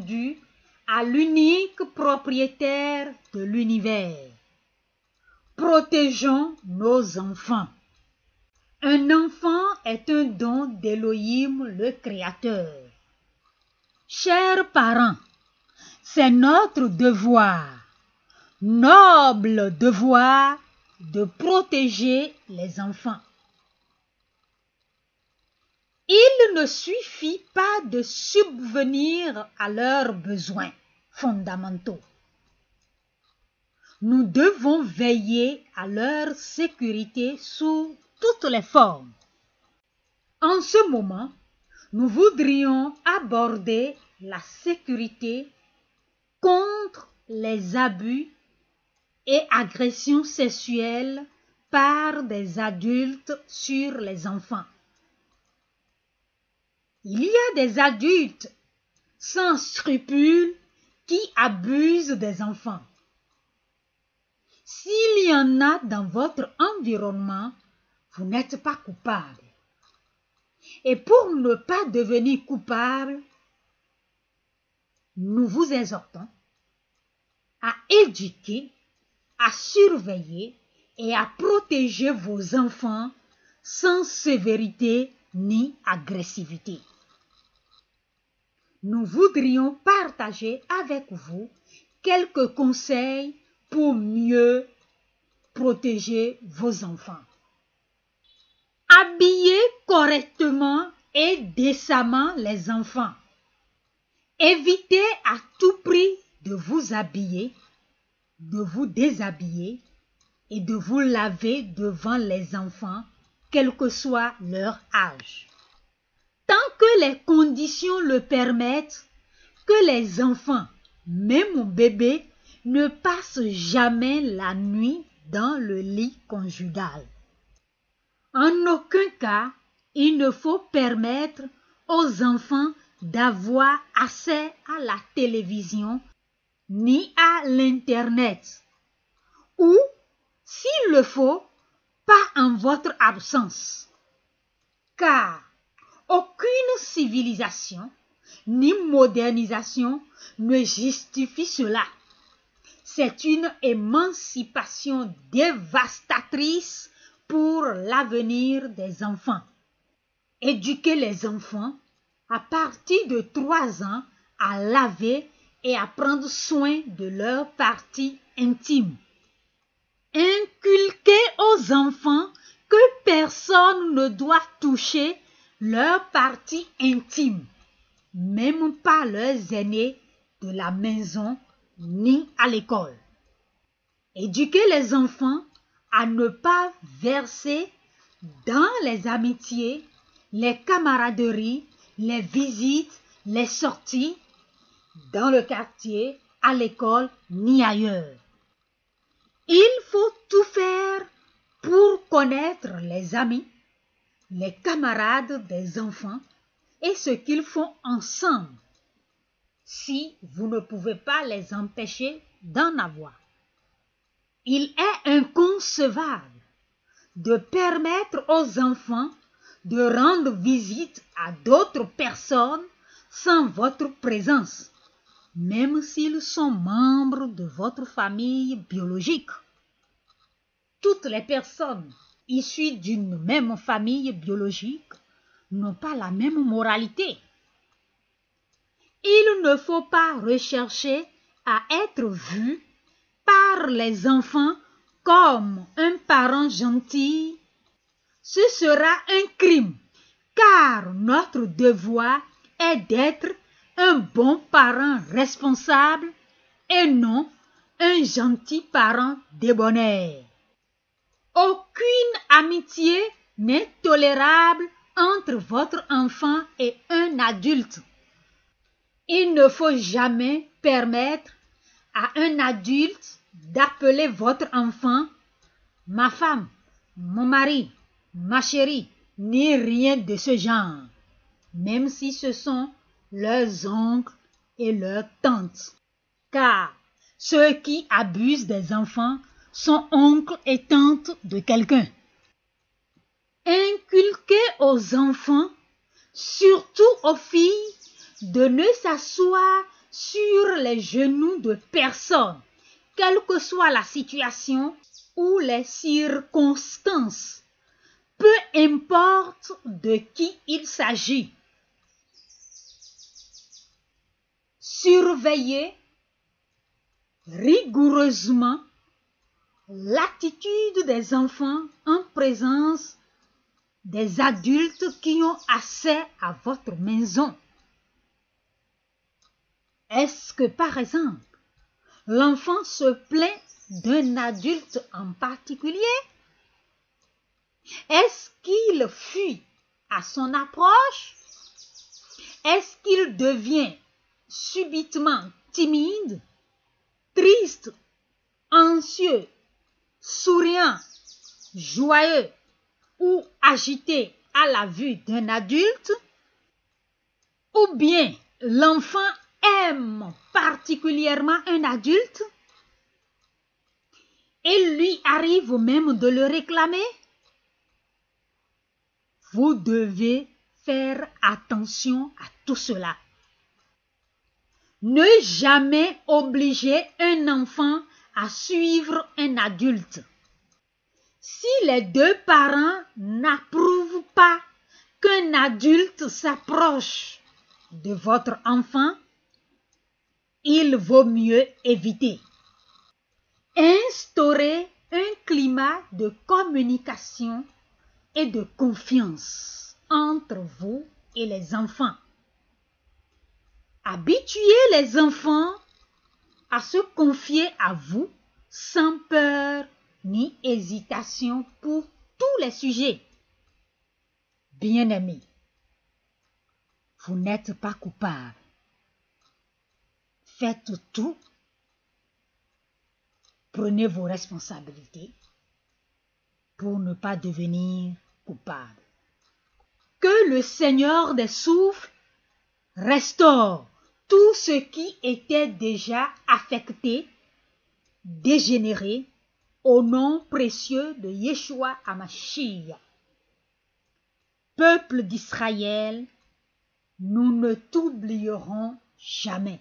dû à l'unique propriétaire de l'univers. Protégeons nos enfants. Un enfant est un don d'Élohim le Créateur. Chers parents, c'est notre devoir, noble devoir, de protéger les enfants. Il ne suffit pas de subvenir à leurs besoins fondamentaux. Nous devons veiller à leur sécurité sous toutes les formes. En ce moment, nous voudrions aborder la sécurité contre les abus et agressions sexuelles par des adultes sur les enfants. Il y a des adultes sans scrupules qui abusent des enfants. S'il y en a dans votre environnement, vous n'êtes pas coupable. Et pour ne pas devenir coupable, nous vous exhortons à éduquer, à surveiller et à protéger vos enfants sans sévérité ni agressivité. Nous voudrions partager avec vous quelques conseils pour mieux protéger vos enfants. Habillez correctement et décemment les enfants. Évitez à tout prix de vous habiller, de vous déshabiller et de vous laver devant les enfants, quel que soit leur âge. Tant que les conditions le permettent, que les enfants, même bébés, ne passent jamais la nuit dans le lit conjugal. En aucun cas, il ne faut permettre aux enfants d'avoir accès à la télévision ni à l'Internet, ou, s'il le faut, pas en votre absence. Car aucune civilisation ni modernisation ne justifie cela. C'est une émancipation dévastatrice pour l'avenir des enfants. Éduquer les enfants à partir de 3 ans à laver et à prendre soin de leurs parties intimes. Inculquer aux enfants que personne ne doit toucher leurs parties intimes, même pas leurs aînés de la maison ni à l'école. Éduquer les enfants à ne pas verser dans les amitiés, les camaraderies, les visites, les sorties, dans le quartier, à l'école, ni ailleurs. Il faut tout faire pour connaître les amis, les camarades des enfants et ce qu'ils font ensemble, si vous ne pouvez pas les empêcher d'en avoir. Il est inconcevable de permettre aux enfants de rendre visite à d'autres personnes sans votre présence, même s'ils sont membres de votre famille biologique. Toutes les personnes issues d'une même famille biologique n'ont pas la même moralité. Il ne faut pas rechercher à être vu par les enfants comme un parent gentil. Ce sera un crime, car notre devoir est d'être un bon parent responsable et non un gentil parent débonnaire. Aucune amitié n'est tolérable entre votre enfant et un adulte. Il ne faut jamais permettre à un adulte d'appeler votre enfant « ma femme »,« mon mari »,« ma chérie », ni rien de ce genre, même si ce sont leurs oncles et leurs tantes. Car ceux qui abusent des enfants sont oncles et tantes de quelqu'un. Inculquez aux enfants, surtout aux filles, de ne s'asseoir sur les genoux de personne, quelle que soit la situation ou les circonstances, peu importe de qui il s'agit. Surveillez rigoureusement l'attitude des enfants en présence des adultes qui ont accès à votre maison. Est-ce que, par exemple, l'enfant se plaint d'un adulte en particulier? Est-ce qu'il fuit à son approche? Est-ce qu'il devient subitement timide, triste, anxieux, souriant, joyeux ou agité à la vue d'un adulte? Ou bien l'enfant aime particulièrement un adulte et lui arrive même de le réclamer? Vous devez faire attention à tout cela. Ne jamais obliger un enfant à suivre un adulte. Si les deux parents n'approuvent pas qu'un adulte s'approche de votre enfant, il vaut mieux éviter. Instaurez un climat de communication et de confiance entre vous et les enfants. Habituez les enfants à se confier à vous sans peur ni hésitation pour tous les sujets. Bien-aimés, vous n'êtes pas coupable. Faites tout. Prenez vos responsabilités pour ne pas devenir coupable. Que le Seigneur des souffles restaure tout ce qui était déjà affecté, dégénéré, au nom précieux de Yeshua HaMashiach. Peuple d'Israël, nous ne t'oublierons jamais.